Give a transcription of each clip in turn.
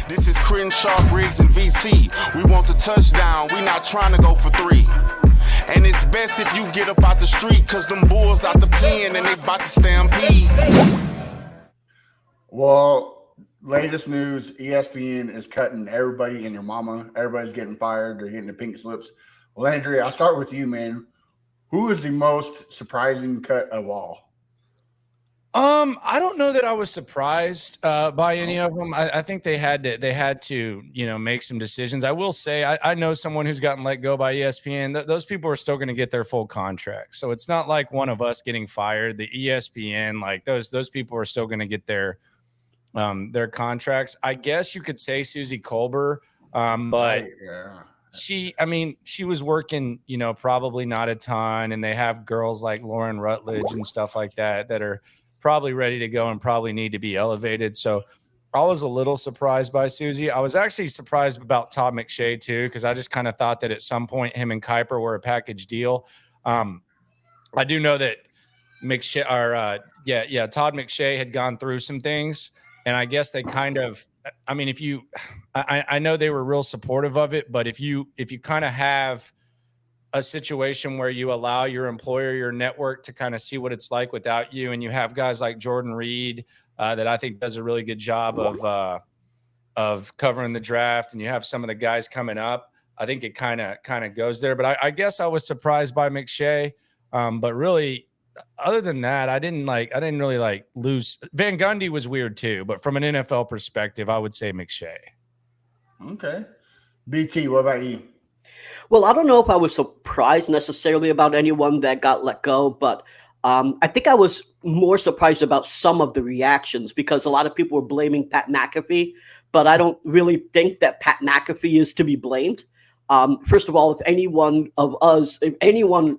This is Crenshaw, Briggs and VT. We want the touchdown, we not trying to go for 3. And it's best if you get up out the street, cause them bulls out the pen and they about to stampede. Well, latest news, ESPN is cutting everybody and your mama. Everybody's getting fired. They're getting the pink slips. Landry, I'll start with you, man. Who is the most surprising cut of all? I don't know that I was surprised by any of them. I think they had to, make some decisions. I will say I know someone who's gotten let go by ESPN. Those people are still going to get their full contract. So it's not like one of us getting fired. The ESPN, like those people are still going to get their contracts. I guess you could say Suzy Kolber, but she was working, probably not a ton. And they have girls like Lauren Rutledge and stuff like that are probably ready to go and probably need to be elevated. So I was a little surprised by Suzy. I was actually surprised about Todd McShay too, because I just kind of thought that at some point him and Kuiper were a package deal. I do know that Todd McShay had gone through some things, and I guess they kind of, I know they were real supportive of it, but if you kind of have a situation where you allow your employer, your network to kind of see what it's like without you, and you have guys like Jordan Reed that I think does a really good job of covering the draft, and you have some of the guys coming up, I think it kind of goes there. But I guess I was surprised by McShay, but really, other than that, I didn't really lose. Van Gundy was weird too, but from an NFL perspective, I would say McShay. Okay, BT, what about you? Well, I don't know if I was surprised necessarily about anyone that got let go, but I think I was more surprised about some of the reactions, because a lot of people were blaming Pat McAfee, but I don't really think that Pat McAfee is to be blamed. First of all, if anyone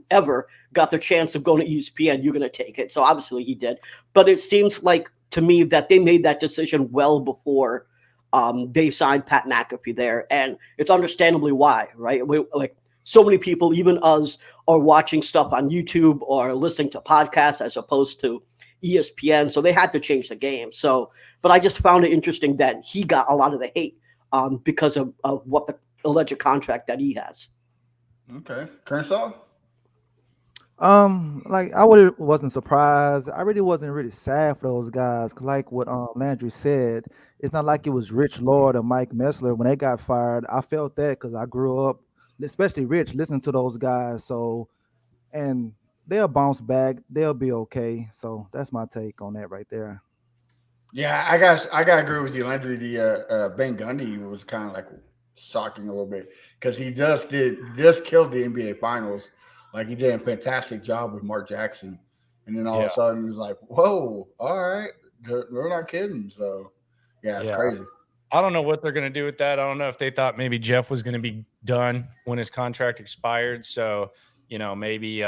ever got the chance of going to ESPN, you're going to take it. So obviously he did. But it seems like to me that they made that decision well before they signed Pat McAfee there, and it's understandably why, right? So many people, even us, are watching stuff on YouTube or listening to podcasts as opposed to ESPN, so they had to change the game. So, but I just found it interesting that he got a lot of the hate because of what the alleged contract that he has. Okay, Crenshaw. I wasn't surprised. I really wasn't really sad for those guys. Like what Landry said, it's not like it was Rich Lord or Mike Messler when they got fired. I felt that because I grew up, especially Rich, listening to those guys. So, and they'll bounce back. They'll be okay. So that's my take on that right there. Yeah, I gotta agree with you, Landry. The Ben Gundy was kind of like shocking a little bit because he just killed the NBA Finals. Like, he did a fantastic job with Mark Jackson. And then all of a sudden, he's like, whoa, all right. They're not kidding. So, it's crazy. I don't know what they're going to do with that. I don't know if they thought maybe Jeff was going to be done when his contract expired. So, maybe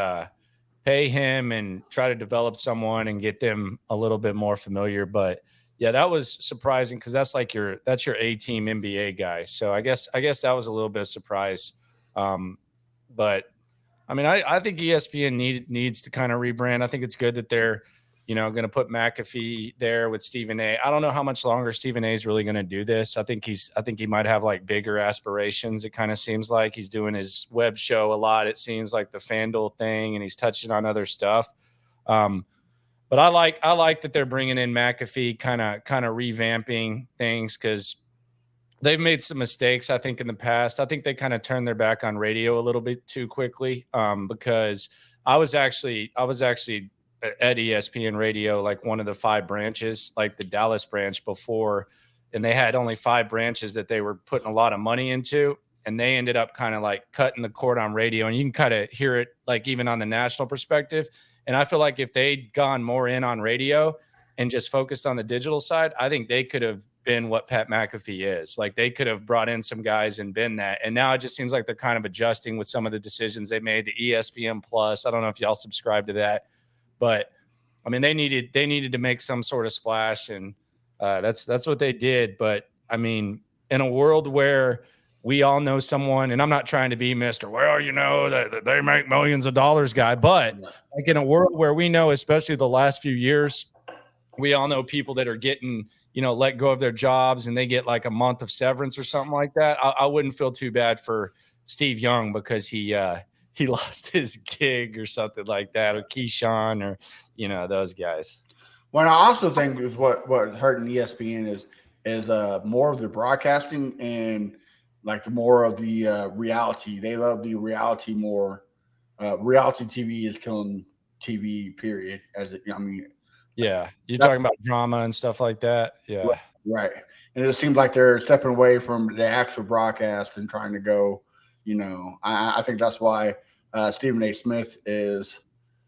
pay him and try to develop someone and get them a little bit more familiar. But, yeah, that was surprising because that's your A-team NBA guy. So, I guess that was a little bit of surprise. But I think ESPN needs to kind of rebrand. I think it's good that they're, going to put McAfee there with Stephen A. I don't know how much longer Stephen A is really going to do this. I think he might have like bigger aspirations. It kind of seems like he's doing his web show a lot. It seems like the FanDuel thing, and he's touching on other stuff. But I like that they're bringing in McAfee, kind of revamping things because they've made some mistakes, I think, in the past. I think they kind of turned their back on radio a little bit too quickly because I was actually at ESPN Radio, like one of the 5 branches, like the Dallas branch before, and they had only 5 branches that they were putting a lot of money into, and they ended up kind of like cutting the cord on radio, and you can kind of hear it like even on the national perspective. And I feel like if they'd gone more in on radio and just focused on the digital side, I think they could have been what Pat McAfee is. Like, they could have brought in some guys and been that. And now it just seems like they're kind of adjusting with some of the decisions they made. The ESPN Plus, I don't know if y'all subscribe to that, but they needed to make some sort of splash, and that's what they did. But in a world where we all know someone, and I'm not trying to be Mr. That they make millions of dollars guy, but like in a world where we know, especially the last few years, we all know people that are getting let go of their jobs and they get like a month of severance or something like that, I wouldn't feel too bad for Steve Young because he lost his gig or something like that, or Keyshawn, or those guys. Well, I also think is what hurting ESPN is more of the broadcasting and like the more of the reality. They love the reality more. Reality TV is killing TV. Period. Yeah, you're talking about drama and stuff like that. Yeah, right. And it seems like they're stepping away from the actual broadcast and trying to go. I think that's why Stephen A. Smith is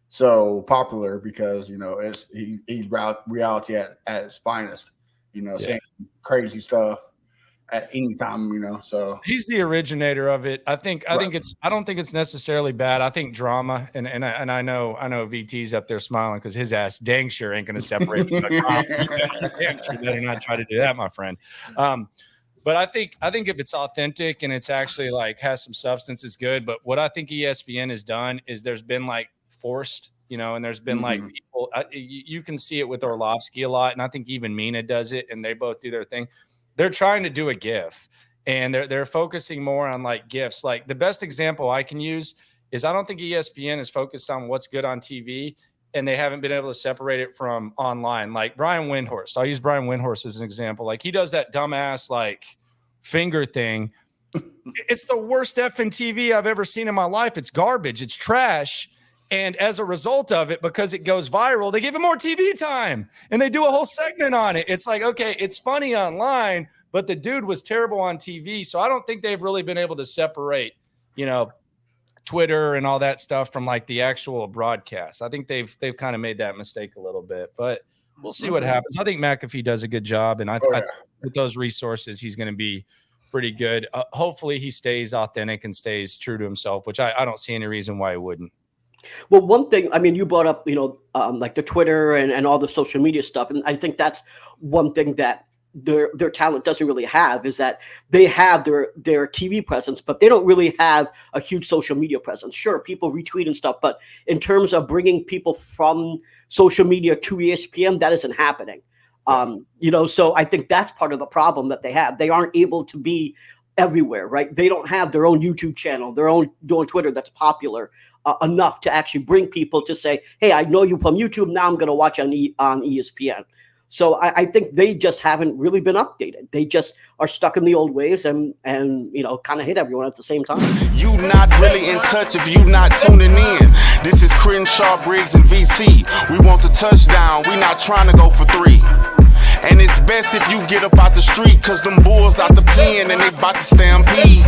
so popular because he's reality at its finest. Saying crazy stuff at any time. So he's the originator of it. I don't think it's necessarily bad. I think drama, and I know VT's up there smiling because his ass dang sure ain't going to separate from the drama. Dang sure better not try to do that, my friend. But I think if it's authentic and it's actually like has some substance, it's good. But what I think ESPN has done is there's been like forced, and there's been like people. You can see it with Orlovsky a lot, and I think even Mina does it, and they both do their thing. They're trying to do a GIF, and they're focusing more on like GIFs. Like the best example I can use is I don't think ESPN is focused on what's good on TV, and they haven't been able to separate it from online. Like Brian Windhorst, I'll use Brian Windhorst as an example. Like he does that dumbass like finger thing. It's the worst effing TV I've ever seen in my life. It's garbage. It's trash. And as a result of it, because it goes viral, they give him more TV time and they do a whole segment on it. It's like, okay, it's funny online, but the dude was terrible on TV. So I don't think they've really been able to separate, Twitter and all that stuff from like the actual broadcast. I think they've kind of made that mistake a little bit, but we'll see what happens. I think McAfee does a good job, and I with those resources, he's going to be pretty good. Hopefully he stays authentic and stays true to himself, which I don't see any reason why he wouldn't. Well, one thing, you brought up, like the Twitter and all the social media stuff. And I think that's one thing that their talent doesn't really have, is that they have their TV presence, but they don't really have a huge social media presence. Sure, people retweet and stuff, but in terms of bringing people from social media to ESPN, that isn't happening. So I think that's part of the problem that they have. They aren't able to be everywhere, right? They don't have their own YouTube channel, their own Twitter that's popular enough to actually bring people to say, hey, I know you from YouTube. Now I'm going to watch on ESPN. So I think they just haven't really been updated. They just are stuck in the old ways and kind of hit everyone at the same time. You not really in touch if you not tuning in. This is Crenshaw, Briggs and VT. We want the touchdown. We not trying to go for 3. And it's best if you get up out the street, cause them bulls out the pen and they about to stampede.